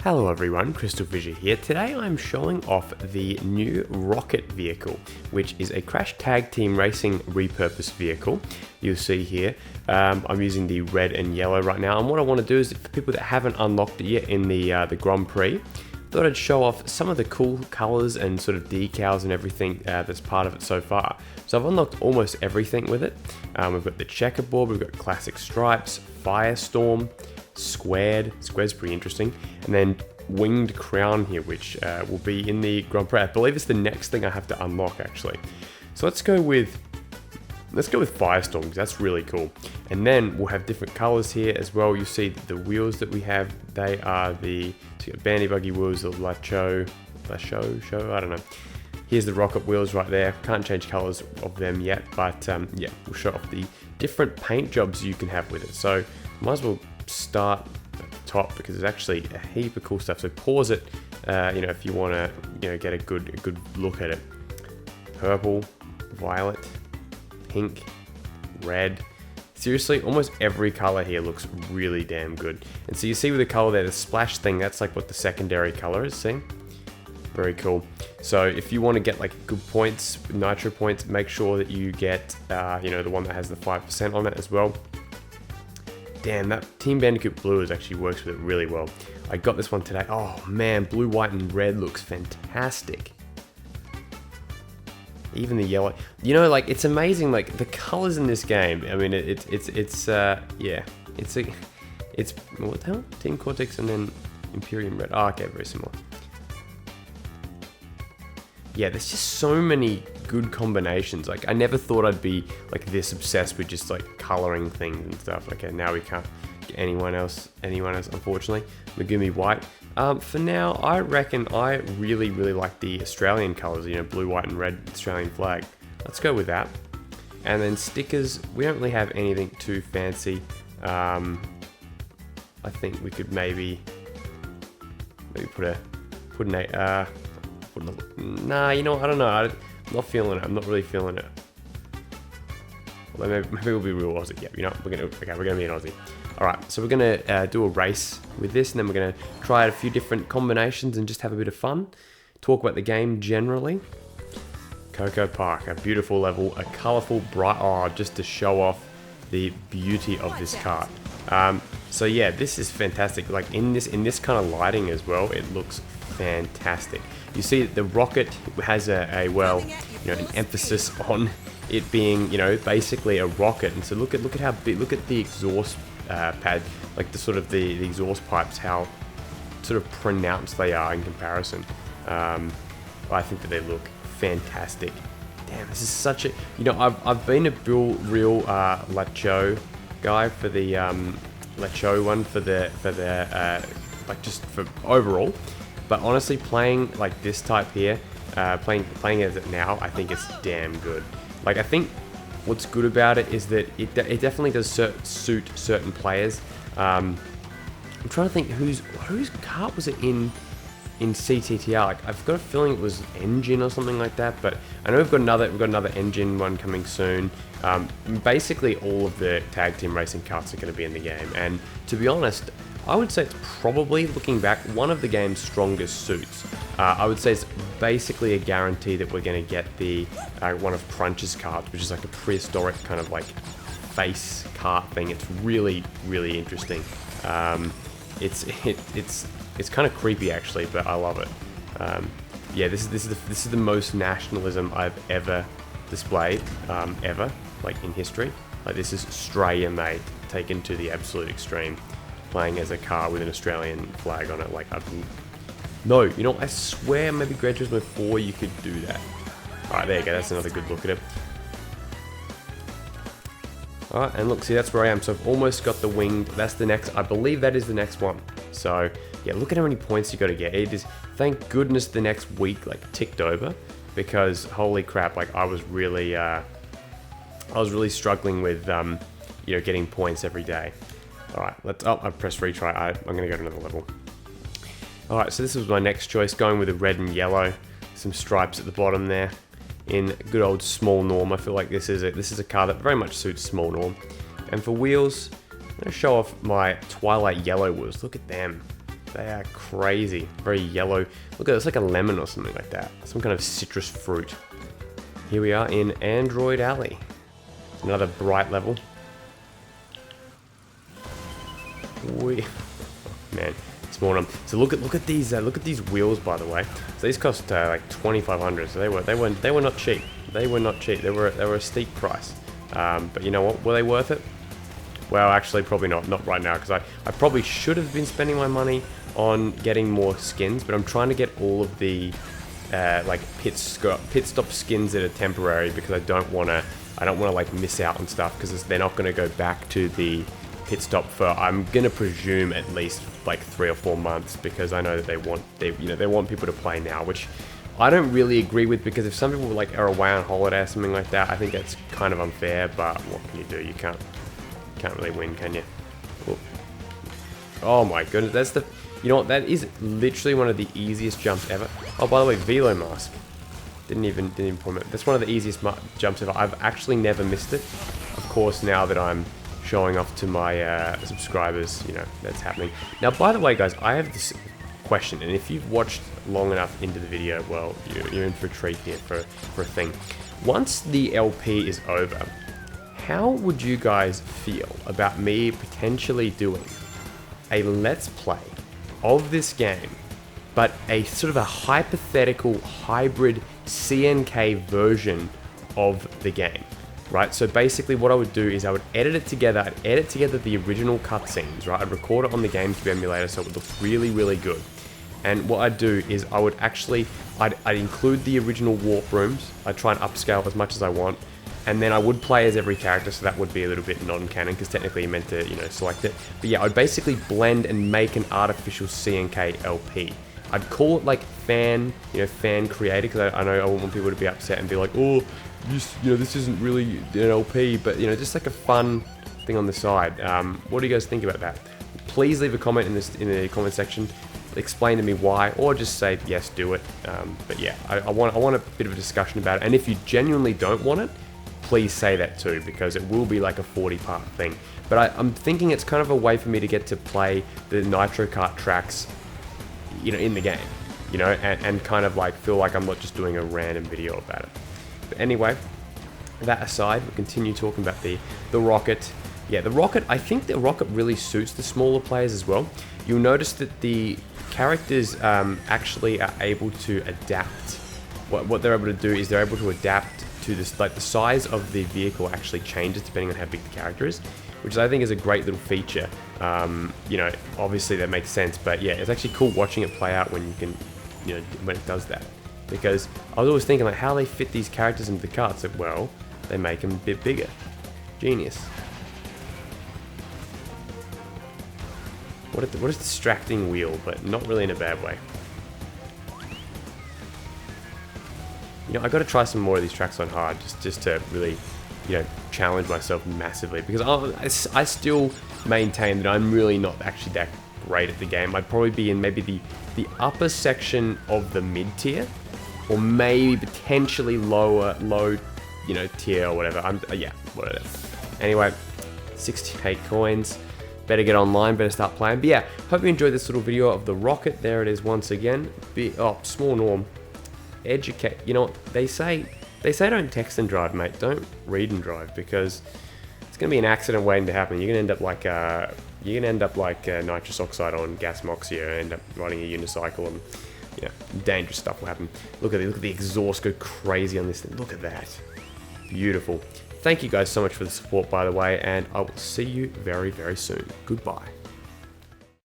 Hello everyone, CrystalFissure here. Today I'm showing off the new rocket vehicle, which is a Crash Team Racing repurposed vehicle. You'll see here, I'm using the red and yellow right now, and what I want to do is, for people that haven't unlocked it yet in the Grand Prix, thought I'd show off some of the cool colors and sort of decals and everything that's part of it so far. So I've unlocked almost everything with it. We've got the checkerboard, we've got classic stripes, firestorm, squared's pretty interesting, and then winged crown here, which will be in the Grand Prix. I believe it's the next thing I have to unlock actually. So let's go with firestorm, because that's really cool. And then we'll have different colors here as well. You see the wheels that we have, they are the bandy buggy wheels, the show, I don't know. Here's the rocket wheels right there. Can't change colors of them yet, but yeah, we'll show off the different paint jobs you can have with it. So might as well start at the top, because there's actually a heap of cool stuff. So pause it, if you want to, get a good look at it. Purple, violet, pink, red. Seriously, almost every color here looks really damn good. And so you see with the color there, the splash thing, that's like what the secondary color is. See? Very cool. So if you want to get like good points, Nitro Points, make sure that you get, the one that has the 5% on it as well. Damn, that Team Bandicoot Blue actually works with it really well. I got this one today. Oh man, blue, white, and red looks fantastic. Even the yellow. It's amazing. Like the colors in this game. I mean, it's what the hell? Team Cortex and then Imperium Red. Oh, okay, very similar. Yeah, there's just so many good combinations. Like I never thought I'd be like this obsessed with just like coloring things and stuff. Okay, now we can't get anyone else unfortunately. Megumi white. For now, I reckon I really like the Australian colors, blue, white, and red Australian flag. Let's go with that. And then stickers, we don't really have anything too fancy. I think we could maybe put an nah, I don't know. I'm not feeling it. I'm not really feeling it. Well, maybe we'll be real Aussie. Yeah, we're gonna be an Aussie. All right, so we're gonna do a race with this, and then we're gonna try out a few different combinations and just have a bit of fun. Talk about the game generally. Coco Park, a beautiful level, a colorful, bright, just to show off the beauty of this kart. So yeah, this is fantastic. Like in this kind of lighting as well, it looks fantastic. You see that the rocket has an emphasis on it being, basically a rocket. And so look at how big, look at the exhaust pad, like the exhaust pipes, how sort of pronounced they are in comparison. I think that they look fantastic. Damn, this is such a, I've been a real Lacho guy for the Lacho one for the just for overall. But honestly, playing like this type here, playing as it now, I think it's damn good. Like I think what's good about it is that it definitely does suit certain players. I'm trying to think whose kart was it in CTTR. Like I've got a feeling it was Engine or something like that. But I know we've got another Engine one coming soon. Basically, all of the tag team racing karts are going to be in the game, and to be honest, I would say it's probably, looking back, one of the game's strongest suits. I would say it's basically a guarantee that we're going to get the one of Crunch's karts, which is like a prehistoric kind of like face kart thing. It's really interesting. It's kind of creepy actually, but I love it. Yeah, this is the most nationalism I've ever displayed ever, like in history. Like this is Australia made, taken to the absolute extreme. Playing as a car with an Australian flag on it, like I swear maybe Gran Turismo 4 you could do that. Alright, there you go, that's another good look at it. Alright, and look, see, that's where I am. So I've almost got the winged, that's the next, I believe that is the next one. So yeah, look at how many points you got to get. It is, thank goodness the next week like ticked over, because holy crap, like I was really struggling with getting points every day. Alright, I pressed retry. I'm going to go to another level. Alright, so this was my next choice, going with the red and yellow. Some stripes at the bottom there. In good old small norm. I feel like this is a car that very much suits small norm. And for wheels, I'm going to show off my Twilight Yellow wheels. Look at them. They are crazy. Very yellow. Look at it, it's like a lemon or something like that. Some kind of citrus fruit. Here we are in Android Alley. Another bright level. Man, small one. So look at these wheels, by the way. So these cost like 2,500. So they were not cheap. They were not cheap. They were a steep price. But you know what? Were they worth it? Well, actually, probably not. Not right now, because I probably should have been spending my money on getting more skins. But I'm trying to get all of the like pit stop skins that are temporary, because I don't want to like miss out on stuff, because they're not going to go back to the pit stop for, I'm gonna presume, at least like 3 or 4 months, because I know that they want people to play now, which I don't really agree with, because if some people like are away on holiday or something like that, I think that's kind of unfair. But what can you do? You can't really win, can you? Ooh. Oh my goodness, you know what, that is literally one of the easiest jumps ever. Oh, by the way, velo mask. Didn't even point it. That's one of the easiest jumps ever. I've actually never missed it. Of course, now that I'm showing off to my subscribers, you know, that's happening. Now, by the way, guys, I have this question, and if you've watched long enough into the video, well, you're in for a treat here, for a thing. Once the LP is over, how would you guys feel about me potentially doing a Let's Play of this game, but a sort of a hypothetical hybrid CNK version of the game? Right, so basically what I would do is I would edit it together. I'd edit together the original cutscenes, right? I'd record it on the GameCube emulator so it would look really, really good. And what I'd do is I would actually, I'd include the original warp rooms. I'd try and upscale as much as I want. And then I would play as every character, so that would be a little bit non-canon, because technically you're meant to, you know, select it. But yeah, I'd basically blend and make an artificial CNK LP. I'd call it like fan created, because I know I want people to be upset and be like, oh, this isn't really an LP, but you know, just like a fun thing on the side. What do you guys think about that? Please leave a comment in the comment section. Explain to me why, or just say yes, do it. But yeah, I want a bit of a discussion about it. And if you genuinely don't want it, please say that too, because it will be like a 40-part thing. But I'm thinking it's kind of a way for me to get to play the Nitro Kart tracks, you know, in the game, you know, and kind of like feel like I'm not just doing a random video about it. But anyway, that aside, we'll continue talking about the rocket. Yeah, the rocket, I think the rocket really suits the smaller players as well. You'll notice that the characters actually are able to adapt. What they're able to do is they're able to adapt to this, like the size of the vehicle actually changes depending on how big the character is, which I think is a great little feature. You know, obviously that makes sense, but yeah, it's actually cool watching it play out when you can, you know, when it does that. Because I was always thinking like how they fit these characters into the carts. Like, well, they make them a bit bigger. Genius. What a distracting wheel, but not really in a bad way. You know, I got to try some more of these tracks on hard, just to really, you know, challenge myself massively, because I still maintain that I'm really not actually that great at the game. I'd probably be in maybe the upper section of the mid tier, or maybe potentially low, you know, tier or whatever. Yeah, whatever. Anyway, 68 coins. Better get online, better start playing. But yeah, hope you enjoyed this little video of the rocket. There it is once again. Small norm. Educate. You know what they say? They say don't text and drive, mate. Don't read and drive, because it's gonna be an accident waiting to happen. You're gonna end up like nitrous oxide on gas moxia, and end up riding a unicycle, and you know, dangerous stuff will happen. Look at the exhaust go crazy on this thing. Look at that. Beautiful. Thank you guys so much for the support, by the way, and I will see you very, very soon. Goodbye.